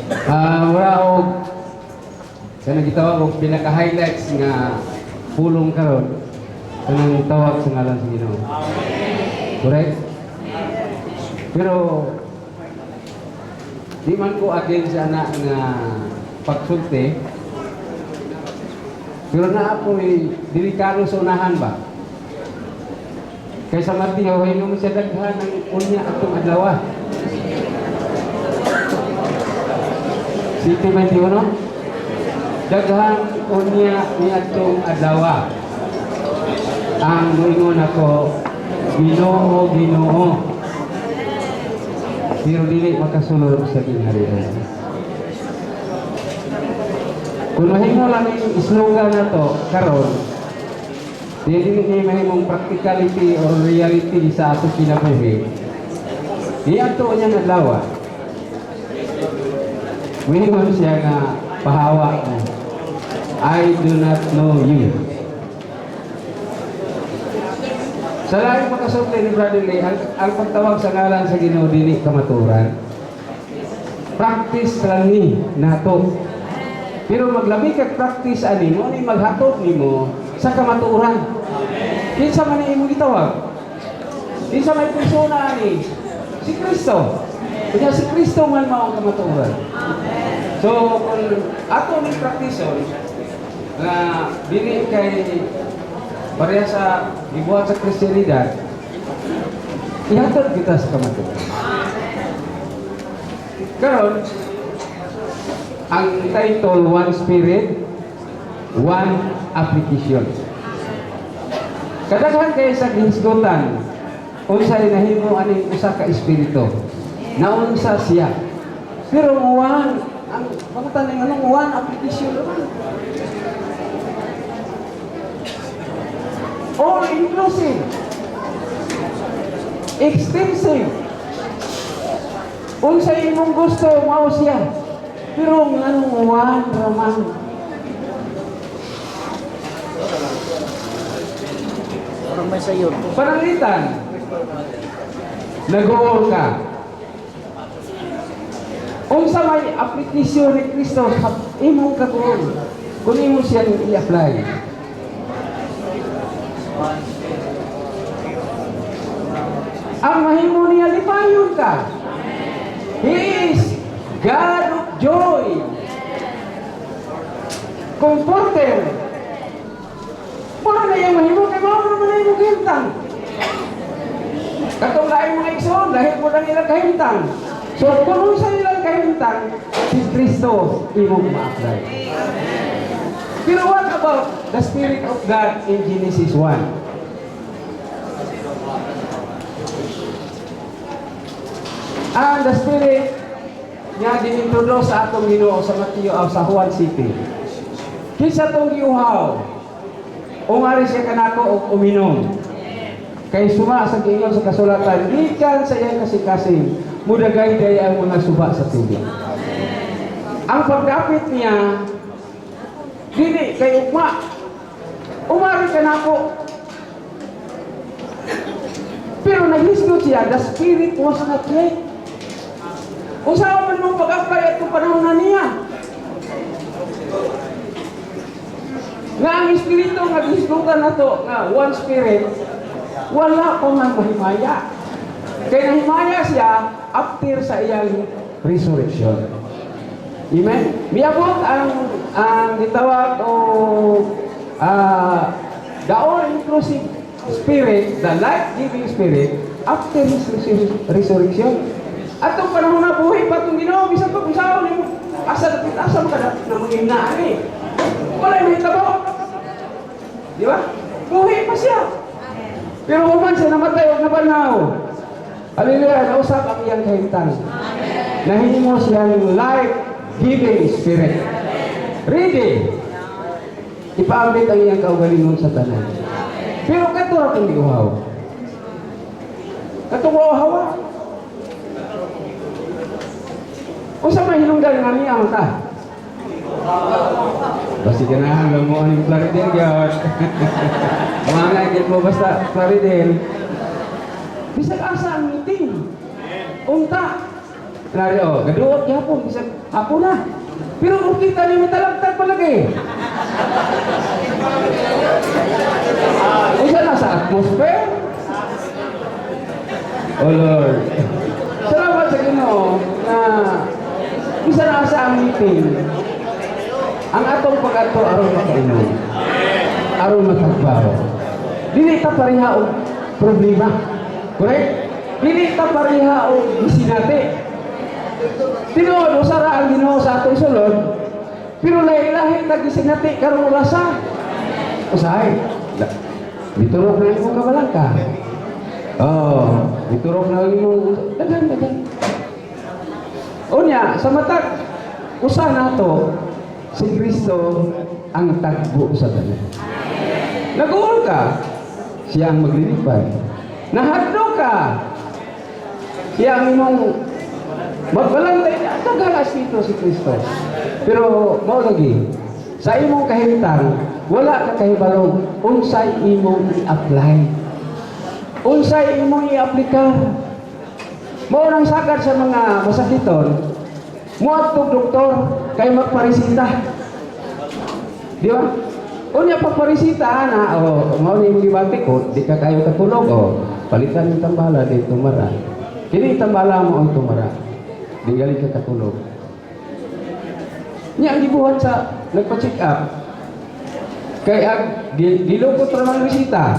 Wala ako kaya nagitawag ko pinaka-highlights nga pulong karon kanang tawag sa ngalan sa Ginoo. Correct? Pero di man ko again sa anak nga pagsulti. Pero na ako delikado sa unahan ba? Kaysa Mateo, hinom siya daghan ng unya atong adlaw. City 21, daghan unya ni atong adlaw. Ang moingon ako, Ginoo, Ginoo. Pero dili makasulod sa ginharian. Kung mahimo lang yung slogan na to, karon, dili ni mahimong practicality or reality sa ato kinabuhi. Di ato niya adlaw. Mingon siya nga pahawa mo. I do not know you. Sa laing makasukli ni Brother Lee, ang pagtawag sa ngalan sa Ginoo dili kamaturan. Practice lang ni nato. Pero maglabi kag practice ani mo ni maghatod nimo sa kamaturan. Kinsa man imong gitawag? Kinsa may persona ani? Si Kristo. Kaya si Kristo man mao ang kamaturan. So, kung ato ni practice nga dili kay pareha sa gibuhat sa Kristiyanidad, ihatod kita sa kamaturan. Karon, ang title, One Spirit, One Application. Kadaghan kayo sa gihisgotan, unsay nahimo aning usa ka espiritu, naunsa siya. Pero one, ang pangutan ng anong one application naman. All inclusive, extensive. Unsay imong gusto, mao siya. Pero anong one raman. Parang may sayon. Pananglitan. Nag-uol ka. Unsa may aplikasyon ni Kristo sa imong kaguol. Kung imo siya i-apply. Ang mahimo niya lipayon ka. He is God of joy. Comforter. Para na yung mahimo kay mao naman na imong hintang. Katong lain mga igsoon, dahil mo lang ilang kahintang. So kung sa ilang kahintang, si Kristo imong ma-apply. Pero what about the Spirit of God in Genesis 1? The Spirit nga dinintroduce sa atong Ginoo sa Mateo sa Juan City. Kinsa tong giuhaw? Umari siya kanako og uminom. Kay suma sa giingon sa kasulatan, gikan sa iyang kasing-kasing, mudagay daya ang mga suba sa tubig. Ang pagdapit niya, dili kay ugma. Umari kanako. Pero nahisgot siya, the Spirit was not yet. Kung saan man mong pag-apply at kung panahon na niya. Nga ang Espiritu nga gihisgutan na to, nga one Spirit, wala ko nga mahimaya. Kaya nahimaya siya after sa iyang resurrection. Amen? Miabot ang gitawag o the all-inclusive Spirit, the life-giving Spirit, after His resurrection. At itong panahon na buhay pa itong Ginoo, bisan pa kung saan mo, asa mo ka na maging naani. Wala yung hitabo. Di ba? Buhay pa siya. Pero human siya namatay, huwag na banaw. Hallelujah, nausap ang iyang kahintang. Nahimo siyang life-giving Spirit. Ready. Ipaambit ang iyang kaugalingon sa tanan. Pero kato ra kung giuhaw. Kato ko hawa. Kung sa may hinungdan nga niya ka? Basta ganahan lang mo ang Plaridel yun. Mga nga mo basta Plaridel. Bisag asa ang meeting. Unta. Nari, gaduot yapon, bisag hapon na. Pero kung kita niyo matalagtag palagi. Isa na sa atmosphere. Oh Lord. Salamat sa Ginoo na isa na sa ang meeting. Ang atong pag-ato aron makainom. Aron matagbaw. Dili ta pareha og problema. Correct? Dili ta pareha og bisinate. Tinuod usara ang Ginoo sa atong sulod. Pero lahi-lahi ta gisinati karon rasa. Usahay. Biturok na imong kabalangka. Biturok na imong dagan. Unya sa matag usa nato si Kristo ang tagbo sa tanan. Nag-uol ka, siya ang maglilipad. Nahadlo ka, siya ang imong magbalantay. Tagal Espiritu si Kristo. Pero mao lagi, sa imong kahimtang, wala ka kahibalog unsay imong i-apply. Unsay imong i-aplikar. Mao nang sagad sa mga masakiton, muadtog doktor kay magparesita. Di ba? Unya pagparesita na, mao ni imong gibati ko, di ka kayo katulog, palitan yung tambala di tumara. Kini tambala mo ang tumara. Di gali ka katulog. Nya ang gibuhat sa nagpa-check up. Kay gilukot ra ng resita.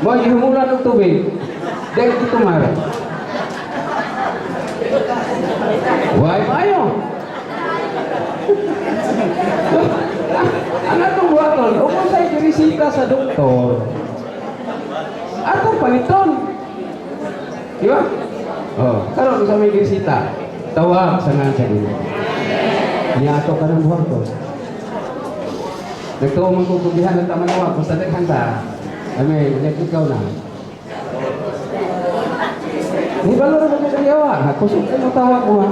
Mo gihumulan og tubig. Dahil gitumar. Why mayo? Ano itong buhaton? O kung sa'yo girisita sa doktor, atong paliton. Di ba? Karon sa may girisita, tawag sa nga sa Ginoo. Niyato ka ng buhaton. Nagtuo mong kukubihan ng tamanawag, kung sa daghan ta, ikaw na. Di ba loro na kagayawa? Kusog ka mo tawag mo ha?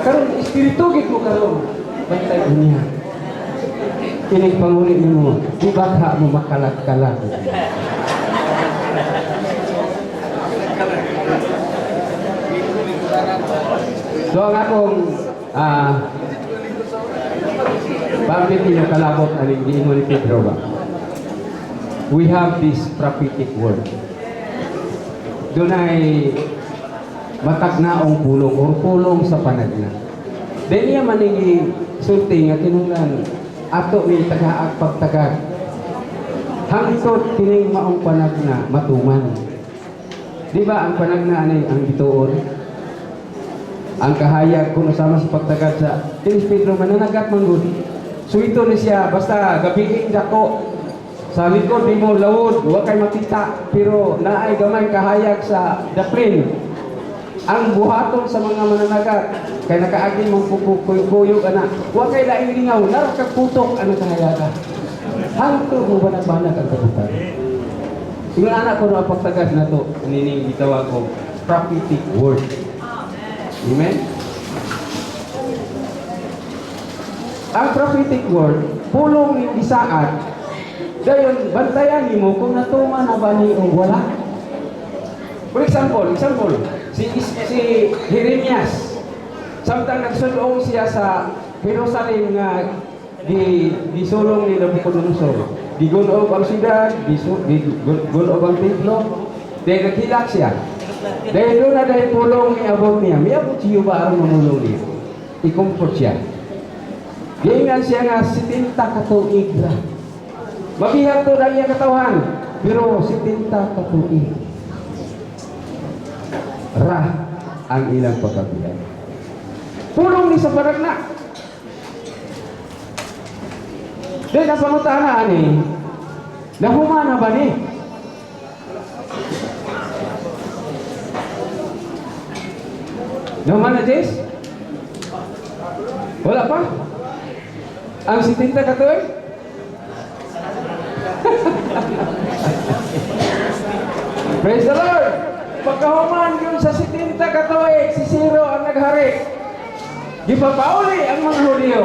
Karon espiritu gid mo karon. Bantay mo niya. Kining pangulit mo, di baka mo makalat-kalat. So ang akong bakit kalabot aling di mo ni Pedro ba? We have this prophetic word. Doon ay matagnaong pulong o pulong sa panagna. Dahil niya manigi sulting at tinunglan ato ni tagaag pagtagag. Hangtod kining maong panagna matuman. Di ba ang panagna ay ang bituon? Ang kahayag kung nasama sa pagtagad sa Tinis Pedro mananagat manggod. So ito ni siya, basta gabiing dako. Sa likod di mo lawod, huwag kay makita. Pero naay gamay kahayag sa daplin. Ang buhaton sa mga mananagat, kay nakaagi mong kuyog anak. Huwag kay laing lingaw, narakag putok ang kahayaga. Hangtod mo ba nagbanag ang kabutan? Tingnan anak ko na pagtagad na to, nining gitawag ko, prophetic word. Amen? Ang prophetic word, pulong ni Isaat, dayon bantayan nimo kung natuman na ba ni o wala. For example, si Jeremias, samtang nagsulong siya sa Jerusalem nga gisulong ni Nabucodonosor. Gigunob ang siyudad, gigunob ang templo, dahil naghilak siya. Dahil doon na dahil pulong ni abot niya, may abot siya ba ang mamulong niya? I-comfort siya. Giingan siya nga 70 katuig ra. Mabihag to na iya katawan, pero 70 katuig ra ang ilang pagkabiyay. Pulong ni sa panagna. Dahil ang pangutahan ni, nahumana ba ni? Nahumana, Jess? Wala pa? Ang 70 katuig? Praise the Lord! Pagkahuman yun sa 70 katuig, si Siro ang naghari. Gipapauli ang mga Hudyo.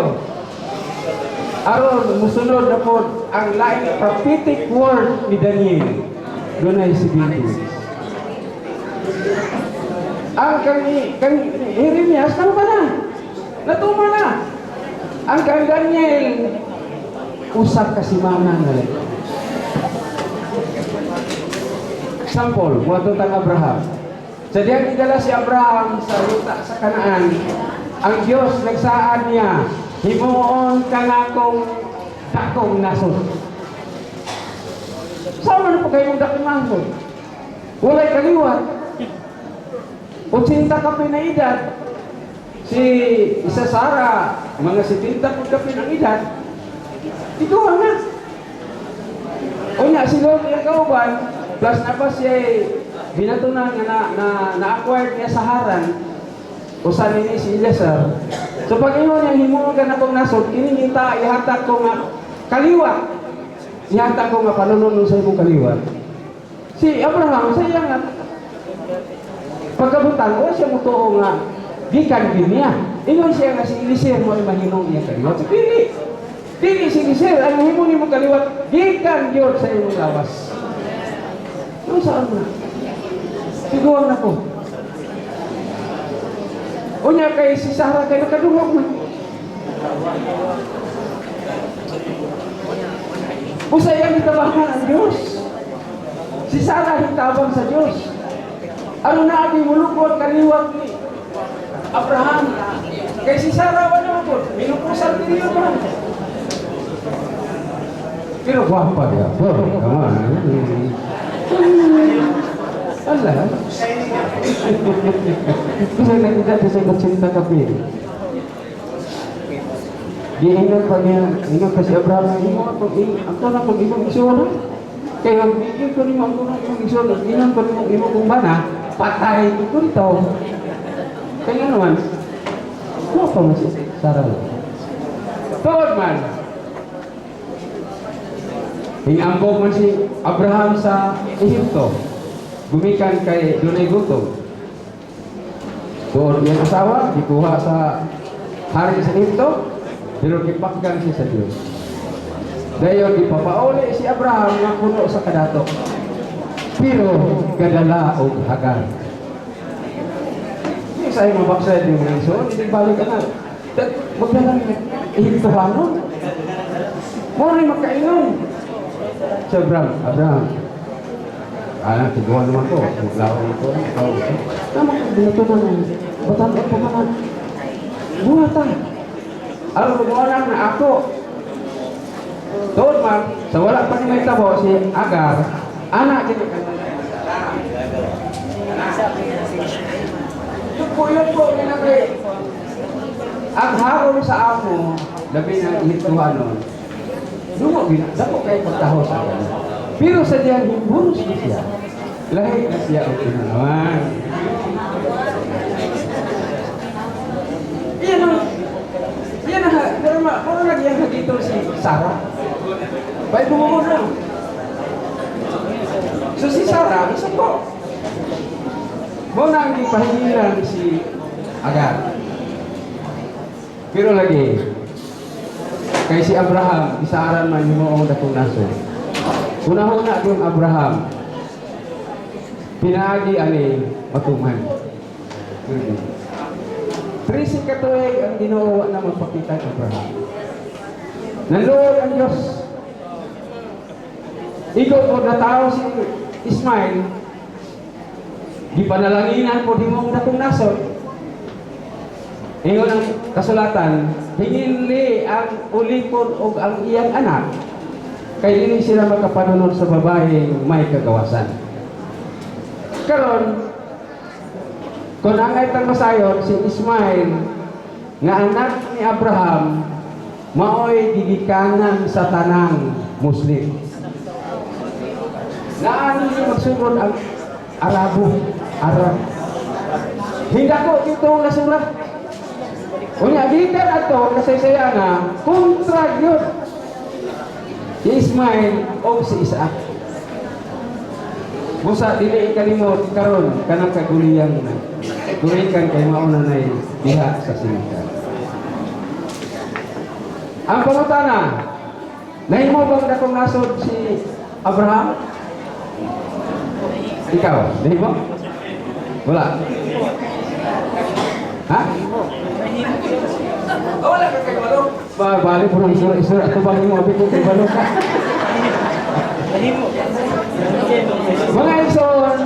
Aron, musunod na po ang laing prophetic word ni Daniel. Doon ay si Binti. Ang kang Jeremias, ano ka na? Natuma na. Ang kang Daniel, usap kasi mana na lang. Example, buhat tang Abraham. Sa diyang idala si Abraham sa luta sa Kanaan, ang Diyos nagsaan niya, himuon ka nga dakong nasod. Sama na po kayong dakong nasod. Walay kaliwat. Kung ka pinaedad, si isa Sara, mga 70 ka pinaedad, ito na. O niya, si Lord yung kauban, plus na pa siya binatunan na na-acquired niya sa Haran, o sa nini si Eliezer. So pag ino niya, himuon ka na kong nasod, ininita, ihatag ko nga kaliwat. Ihatag ko nga panunod sa imong kaliwat. Si Abraham, sa iya nga, pagkabutan, o siya mutuo nga, gikan din niya. Ingon siya nga si Eliezer mo ay mahimong niya kaliwat. So, Dili si Eliezer, ang mahimong niya kaliwat, gikan yun sa imong lawas. Ano saan na? Siguro na po. O niya kay si Sarah kay nakadungog na. Usay ang itabahan ang Diyos. Si Sarah hitabang sa Diyos. Ano na ang mulukod kaliwat ni Abraham? Kay si Sarah wala mo po. Minupusan din yun ba? Pero guwapa niya. Come on. Allah. Kasi nakita sa magsinta kape. Diingat pa niya, ingat kasi Abraham, ang to na kung imong isura. Kaya bigyan ko rin ang imong isura, inan ko rin ang imong kung bana, patay ko ito. Kaya naman, ano pa mo si Sarah? Tuod man. Hingambog man si Abraham sa Ehipto. Gumikan kay dunay gutom. Doon yung asawa, ikuha sa hari sa Ehipto, pero kipakgan siya sa Diyos. Dayon ipapauli si Abraham nga puno sa kadato. Pero gadala o hagan. Yung sa mga baksay yung mga iso, hindi balik ka na. Magdalang Ehiptohanon. Muna magkainom. Si Abraham. Tiguan naman ko. Maglawan ito. Naman ko, dito naman. Batan ko pa man. Buhatan. Alam mo mo na ako. Doon man, sa wala pa ni may tabo si Agar, anak din ka. Yun po, nilagay. Ang harong sa amo, labi ng Ehiptohanon, dako kayo pagtaho sa akin. Pero sa diyan, himburos na siya. Lahi na siya ang pinanawan. Yan na, pero nagyan na dito si Sarah. Ba't bumumo na? So si Sarah, isa po. Muna ang ipahingilan si Agar. Pero lagi, kay si Abraham, isaaran man mo ang dakong naso. Una-una yung Abraham, pinagi ani matuman. 13 katuig ang Ginoo na magpakita kay Abraham. Naluoy ang Diyos. Ikaw po na tao si Ismail, gipanalanginan po di mo ang dakong nasod. Ingon ang kasulatan, hinili ang ulipon o ang iyang anak, kay hindi sila makapanunod sa babaeng may kagawasan. Karon, kung ang itang masayon, si Ismail, nga anak ni Abraham, maoy gigikanan sa tanang Muslim. Naan niyo magsunod ang Arab. Hindi ko dito nasulat. Unya, gikan ato, kasaysaya nga, kontra yun. Si Ismail o si Isaac. Busa, dili ikalimot karon kanang kaguliyang na. Gulikan kay mauna na diha sa sinitan. Ang pangutana, nahimo bang dakong nasod si Abraham? Ikaw, nahimo? Wala. Ha? Oh, wala ka kay balo. Balik po ng isura. Ito bang mo abit ko kay balo ka? Mga ison,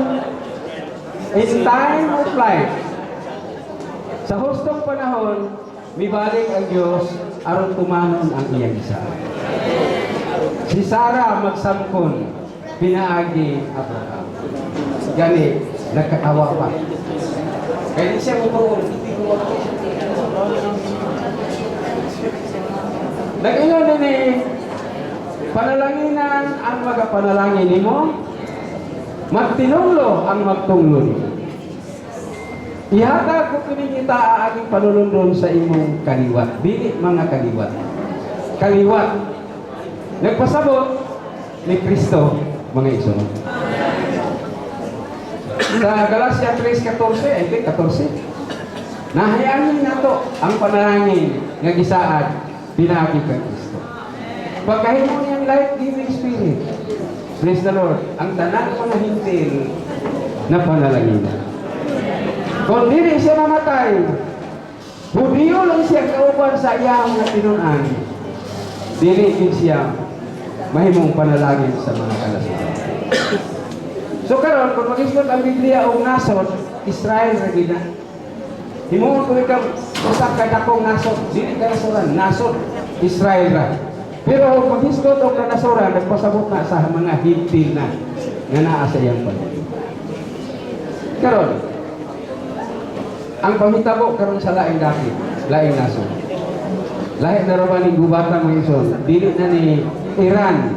in time of life, sa hustong panahon, mibalik ang Diyos aron tumanon ang iyang isa. Si Sarah magsamkon, pinaagi Abraham. Gani, nagkatawa pa. Kaya di siya mutuon. Nag-ingon din panalanginan ang magapanalangin nimo, magtinunglo ang magtunglo nimo. Ihatag ko kini kita aking panulundon sa imong kaliwat. Dili mga kaliwat. Kaliwat. Nagpasabot ni Kristo mga igsoon. Sa Galacia 3:14, I think 14. Nahayangin nato ang panalangin nga gisaad pinaagi kay Kristo. Pagkahimo niyang life-giving spirit. Praise the Lord. Ang tanan mga hintil na panalangin. Kung dili siya mamatay, Hudiyo lang siya kauban sa iyang mga tinunan. Dili din siya mahimong panalangin sa mga kalasaan. So karon kung mag-isgot ang Biblia og nasod, Israel ra gid na. Himuon ko ikaw usa ka dakong nasod, dili ka nasuran, nasod Israel ra. Pero mag-isgot og kanasuran, nagpasabot na sa mga hintil na nga naa sa iyang panahon. Karon ang pamhitabo karon sa laing dapit, laing nasod. Lahi na raman ni gubatang mga ison, dili na ni Iran,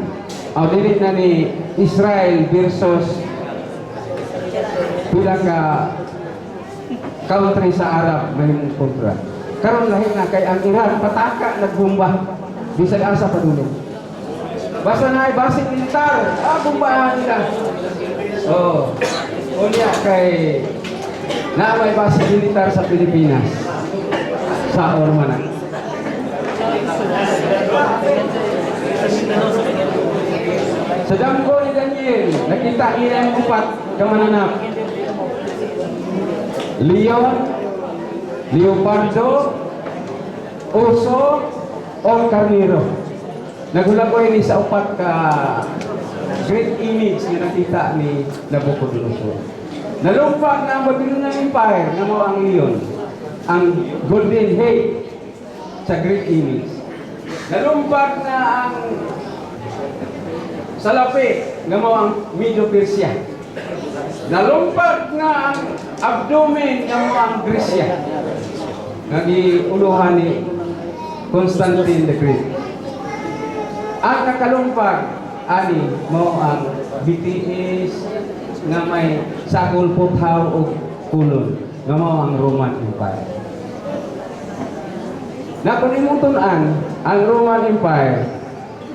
o dili na ni Israel versus bilang ka country sa Arab mahimong kontra. Karon lahi na kay ang Iran pataka nagbomba bisag asa padulong. Basta na ay base militar, bombahan nila. Oh. Unya kay na may base militar sa Pilipinas. Sa Ormanan. Sa damgo ni Daniel, nakita niya ang upat kamananap. Leon, leopardo, oso, o karniro. Nagulagoy ni sa upat ka great image na nakita ni Nabucodonosor. Nalumpak na ang Babylonian Empire na mo ang leon, ang golden head sa great image. Nalumpak na ang salapi na mo ang Medo-Persia. Nalumpak na ang abdomen na mo ang Gresya. Nagiuluhan ni Constantine the Great. Ang nakalumpak ani mo ang BTS nga may sakol puthaw o kulon nga mo ang Roman Empire. Napanimutunan ang Roman Empire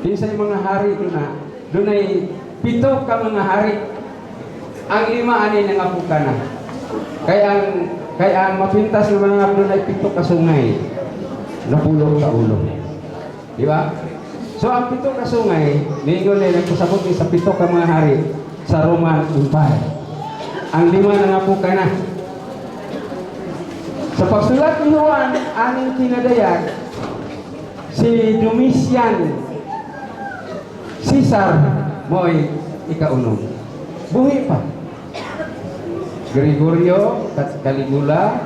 kinsay mga hari doon ay 7 ka mga hari. Ang 5 ani nangapuka na. Kaya ang mapintas ng mga doon ay 7 ka sungay. Napulong sa ulo. Di ba? So ang 7 ka sungay, ningon ay nagpasabot sa 7 ka mga hari sa Roman Empire. Ang 5 nangapuka na. Sa pagsulat ni Juan, aning kinadayag, si Domitian Caesar mo'y ikaunom. Buhi pa. Gregorio, Caligula,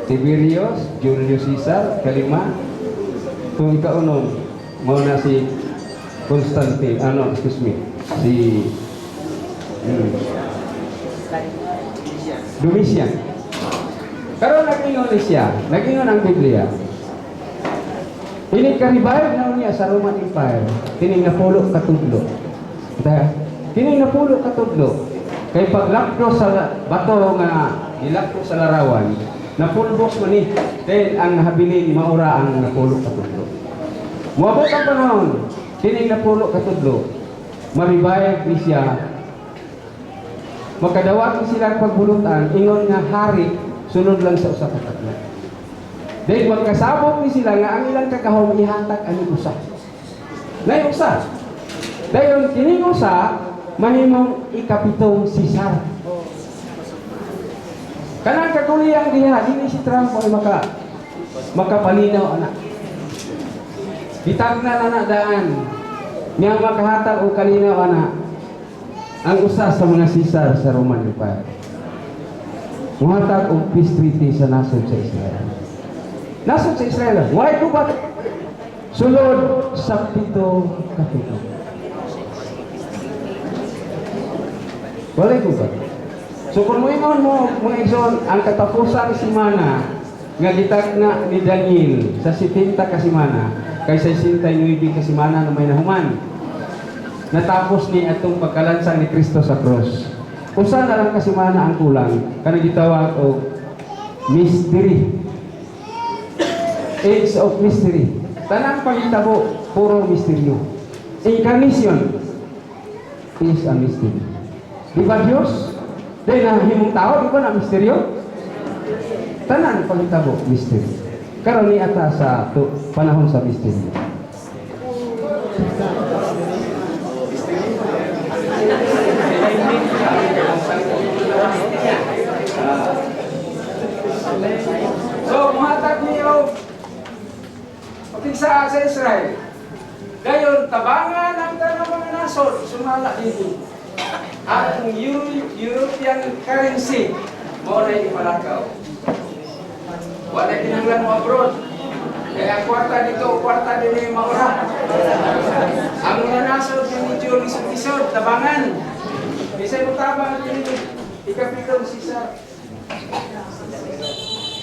Tiberius, Julius Caesar, kalima. Kung ikaunom, mo na si Constantine, si Domitian. Pero nag-ingon siya, nag-ingon ang Biblia. Ini ka-revive na niya sa Roman Empire, kining napulo katudlo. Kining napulo katudlo, kay paglakdo sa bato nga gilakdo sa larawan, napulbos man ni, dahil ang habilin maura ang napulo katudlo. Muabot ang panahon, kining napulo katudlo, ma-revive ni siya. Magkadawat ni silang pagbulutan, ingon nga hari, sunod lang sa usa ka tatlo. Dahil magkasabot ni sila nga ang ilang kakahom ihatag ani usa. Nay usa. Dahil kining usa mahimong ikapitong Caesar. Kanang kaguliyang diha, dili si Trump ay makapalinaw anak. Bitag na daan. Nga makahatag o kalinaw anak. Ang usa sa mga Caesar sa Roman Empire. Muhatag og peace treaty sa nasod sa Israel. Nasod sa Israel. Why ko ba? Sulod sa 7 kapitulo. Walay ko ba? So kung moingon mo, mga igsoon, ang katapusan simana nga gitag na ni Daniel sa 70 ka simana kay 69 ka simana na may nahuman. Natapos ni atong pagkalansang ni Kristo sa cross. Usa na lang ka simana ang kulang kanang gitawag og mystery. Age of mystery. Tanang pangitabo, puro misteryo. Incarnation is a mystery. Di ba Diyos? Dahil nahimong tao, di ba na misteryo? Tanan pangitabo, mystery. Karon ni ata sa panahon sa mystery. So, muhatag niyo sa Israel. Gayon, tabangan ang tanang mga nasod, sumala dito. Ang European currency, mo na ipalakaw. Wala kinanglan mo abroad. Kaya kwarta dito, kwarta din yung maura. Ang mga nasod yung medyo lisod, tabangan. Isa'y mo tabang din, ikapitong sisa.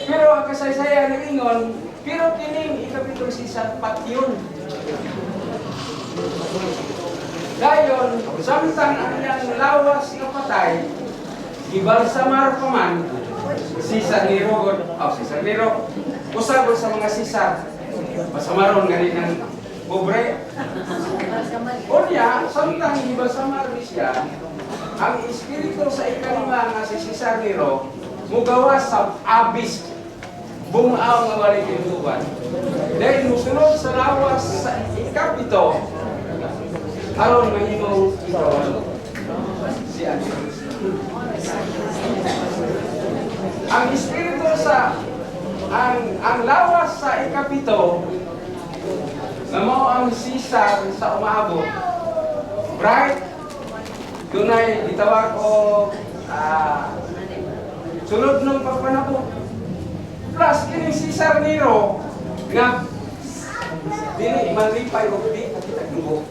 Pero ang kasaysayan ng ingon, pero kining ikapitong sisa patyon. Dayon, samtang ang lawas ng patay, ibalsamar pa man, si San Nero, usab sa mga sisa, pasamaron nga rin ng pobre. Unya, samtang ibalsamar ni siya, ang espiritu sa ikalima nga si Cesar Nero, mugawa sa abis, bumaaw nga balik yung tuban. Dahil musunod sa lawas sa ikapito, aron mahimong ikaw si Anticristo. Ang espiritu sa ang lawas sa ikapito na mo ang Caesar sa umaabot. Right? Dunay gitawag o sulod ng pagpanabo. Plus kining Caesar Nero nga dili malipay og di at kitagnubo.